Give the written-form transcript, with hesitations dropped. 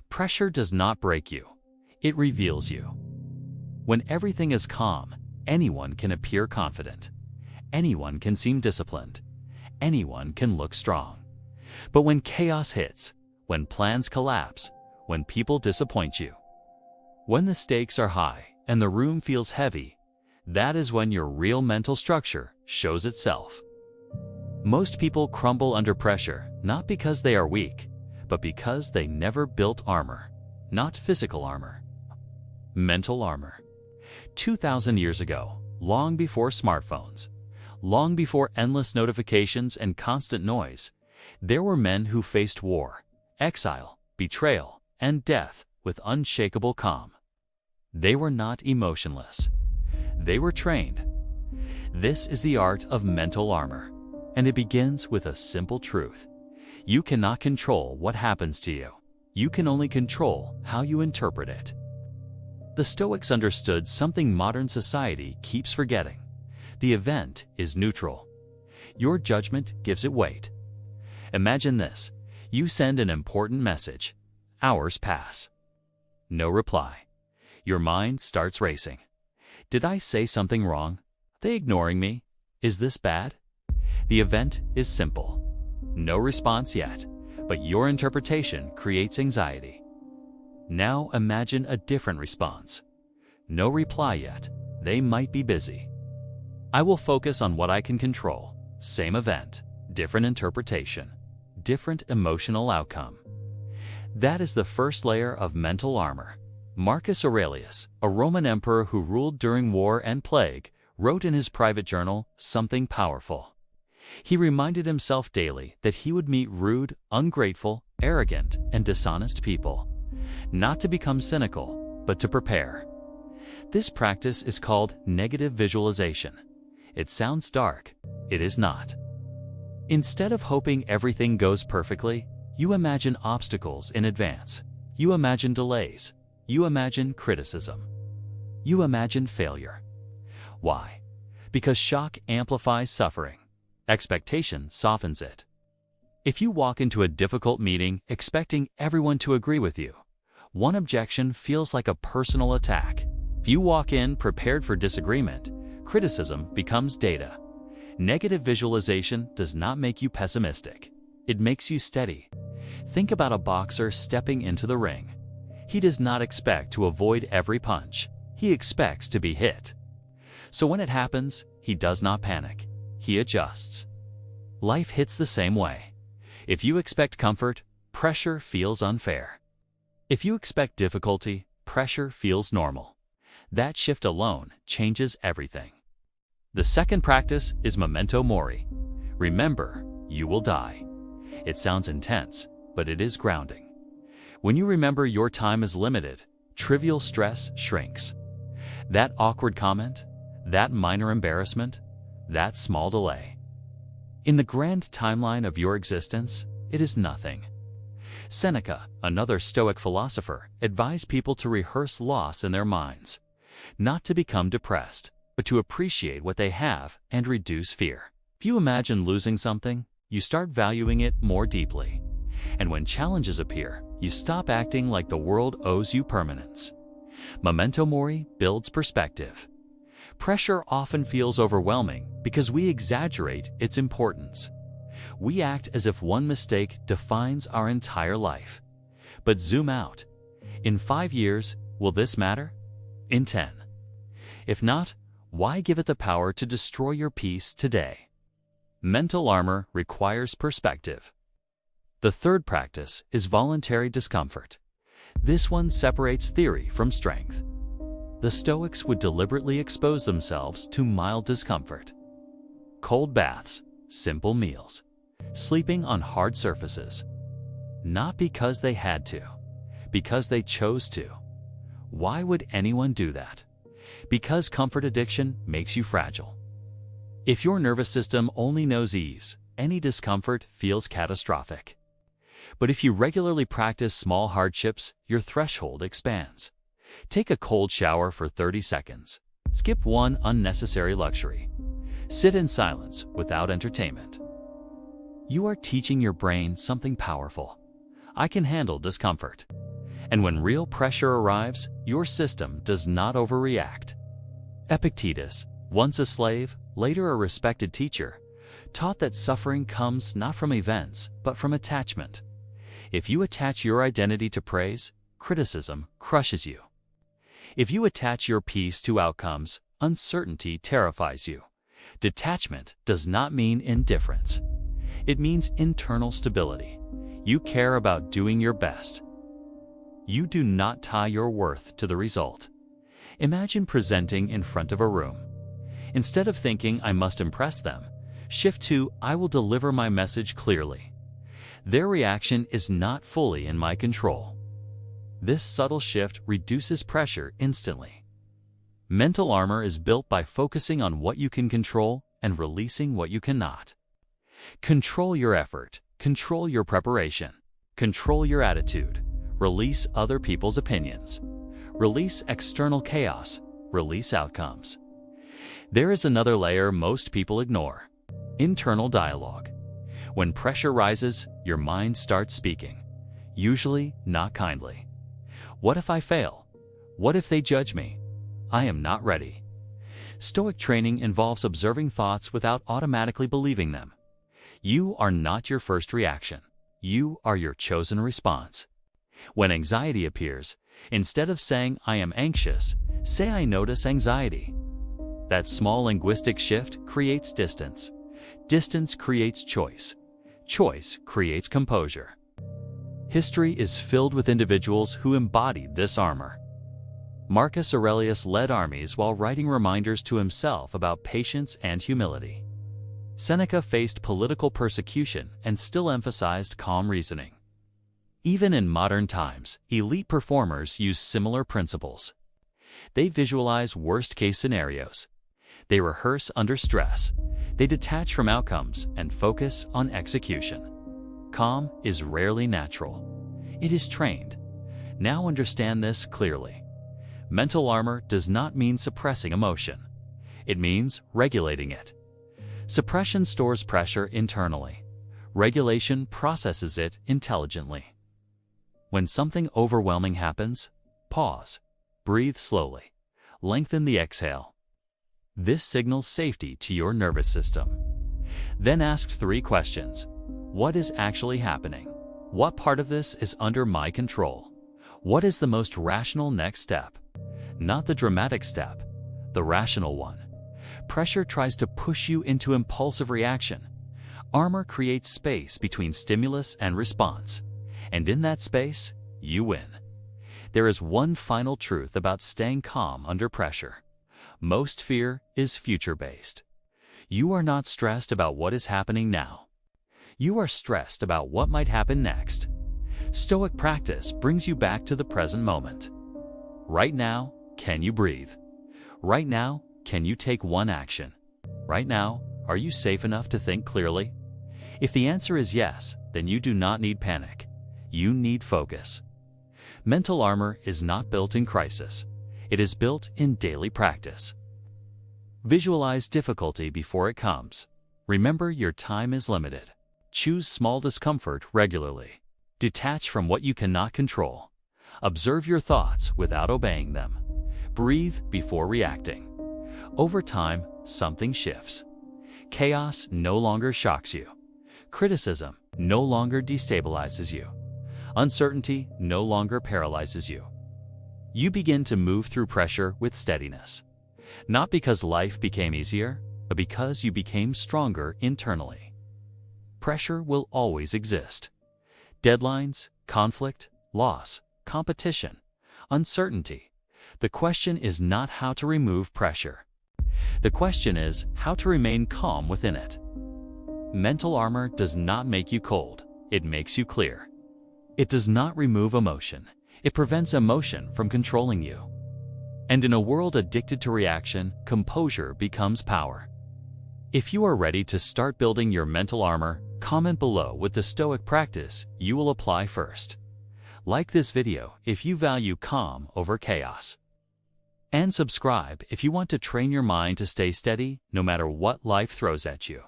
Pressure does not break you. It reveals you. When everything is calm, anyone can appear confident. Anyone can seem disciplined. Anyone can look strong. But when chaos hits, when plans collapse, when people disappoint you, when the stakes are high and the room feels heavy, that is when your real mental structure shows itself. Most people crumble under pressure, not because they are weak, but because they never built armor, not physical armor. Mental armor. 2,000 years ago, long before smartphones, long before endless notifications and constant noise, there were men who faced war, exile, betrayal, and death with unshakable calm. They were not emotionless. They were trained. This is the art of mental armor, and it begins with a simple truth. You cannot control what happens to you. You can only control how you interpret it. The Stoics understood something modern society keeps forgetting. The event is neutral. Your judgment gives it weight. Imagine this. You send an important message. Hours pass. No reply. Your mind starts racing. Did I say something wrong? Are they ignoring me? Is this bad? The event is simple. No response yet, but your interpretation creates anxiety. Now imagine a different response. No reply yet. They might be busy. I will focus on what I can control. Same event, different interpretation, different emotional outcome. That is the first layer of mental armor. Marcus Aurelius, a Roman emperor who ruled during war and plague, wrote in his private journal something powerful. He reminded himself daily that he would meet rude, ungrateful, arrogant, and dishonest people, not to become cynical, but to prepare. This practice is called negative visualization. It sounds dark. It is not. Instead of hoping everything goes perfectly, you imagine obstacles in advance. You imagine delays. You imagine criticism. You imagine failure. Why? Because shock amplifies suffering. Expectation softens it. If you walk into a difficult meeting expecting everyone to agree with you, one objection feels like a personal attack. If you walk in prepared for disagreement, criticism becomes data. Negative visualization does not make you pessimistic. It makes you steady. Think about a boxer stepping into the ring. He does not expect to avoid every punch. He expects to be hit. So when it happens, he does not panic. He adjusts. Life hits the same way. If you expect comfort, pressure feels unfair. If you expect difficulty, pressure feels normal. That shift alone changes everything. The second practice is memento mori. Remember, you will die. It sounds intense, but it is grounding. When you remember your time is limited, trivial stress shrinks. That awkward comment, that minor embarrassment, that small delay. In the grand timeline of your existence, it is nothing. Seneca, another Stoic philosopher, advised people to rehearse loss in their minds, not to become depressed, but to appreciate what they have and reduce fear. If you imagine losing something, you start valuing it more deeply. And when challenges appear, you stop acting like the world owes you permanence. Memento mori builds perspective. Pressure often feels overwhelming because we exaggerate its importance. We act as if one mistake defines our entire life. But zoom out. In 5 years, will this matter? In 10. If not, why give it the power to destroy your peace today? Mental armor requires perspective. The third practice is voluntary discomfort. This one separates theory from strength. The Stoics would deliberately expose themselves to mild discomfort. Cold baths, simple meals, sleeping on hard surfaces. Not because they had to, because they chose to. Why would anyone do that? Because comfort addiction makes you fragile. If your nervous system only knows ease, any discomfort feels catastrophic. But if you regularly practice small hardships, your threshold expands. Take a cold shower for 30 seconds. Skip one unnecessary luxury. Sit in silence without entertainment. You are teaching your brain something powerful. I can handle discomfort. And when real pressure arrives, your system does not overreact. Epictetus, once a slave, later a respected teacher, taught that suffering comes not from events, but from attachment. If you attach your identity to praise, criticism crushes you. If you attach your peace to outcomes, uncertainty terrifies you. Detachment does not mean indifference. It means internal stability. You care about doing your best. You do not tie your worth to the result. Imagine presenting in front of a room. Instead of thinking, I must impress them, shift to, I will deliver my message clearly. Their reaction is not fully in my control. This subtle shift reduces pressure instantly. Mental armor is built by focusing on what you can control and releasing what you cannot. Control your effort, control your preparation, control your attitude, release other people's opinions, release external chaos, release outcomes. There is another layer most people ignore: internal dialogue. When pressure rises, your mind starts speaking, usually not kindly. What if I fail? What if they judge me? I am not ready. Stoic training involves observing thoughts without automatically believing them. You are not your first reaction. You are your chosen response. When anxiety appears, instead of saying, I am anxious, say, I notice anxiety. That small linguistic shift creates distance. Distance creates choice. Choice creates composure. History is filled with individuals who embodied this armor. Marcus Aurelius led armies while writing reminders to himself about patience and humility. Seneca faced political persecution and still emphasized calm reasoning. Even in modern times, elite performers use similar principles. They visualize worst-case scenarios. They rehearse under stress. They detach from outcomes and focus on execution. Calm is rarely natural. It is trained. Now understand this clearly. Mental armor does not mean suppressing emotion. It means regulating it. Suppression stores pressure internally. Regulation processes it intelligently. When something overwhelming happens, pause, breathe slowly, lengthen the exhale. This signals safety to your nervous system. Then ask 3 questions. What is actually happening? What part of this is under my control? What is the most rational next step? Not the dramatic step, the rational one. Pressure tries to push you into impulsive reaction. Armor creates space between stimulus and response. And in that space, you win. There is one final truth about staying calm under pressure. Most fear is future-based. You are not stressed about what is happening now. You are stressed about what might happen next. Stoic practice brings you back to the present moment. Right now, can you breathe? Right now, can you take one action? Right now, are you safe enough to think clearly? If the answer is yes, then you do not need panic. You need focus. Mental armor is not built in crisis. It is built in daily practice. Visualize difficulty before it comes. Remember, your time is limited. Choose small discomfort regularly. Detach from what you cannot control. Observe your thoughts without obeying them. Breathe before reacting. Over time, something shifts. Chaos no longer shocks you. Criticism no longer destabilizes you. Uncertainty no longer paralyzes you. You begin to move through pressure with steadiness. Not because life became easier, but because you became stronger internally. Pressure will always exist. Deadlines, conflict, loss, competition, uncertainty. The question is not how to remove pressure. The question is how to remain calm within it. Mental armor does not make you cold. It makes you clear. It does not remove emotion. It prevents emotion from controlling you. And in a world addicted to reaction, composure becomes power. If you are ready to start building your mental armor, comment below with the Stoic practice you will apply first. Like this video if you value calm over chaos. And subscribe if you want to train your mind to stay steady no matter what life throws at you.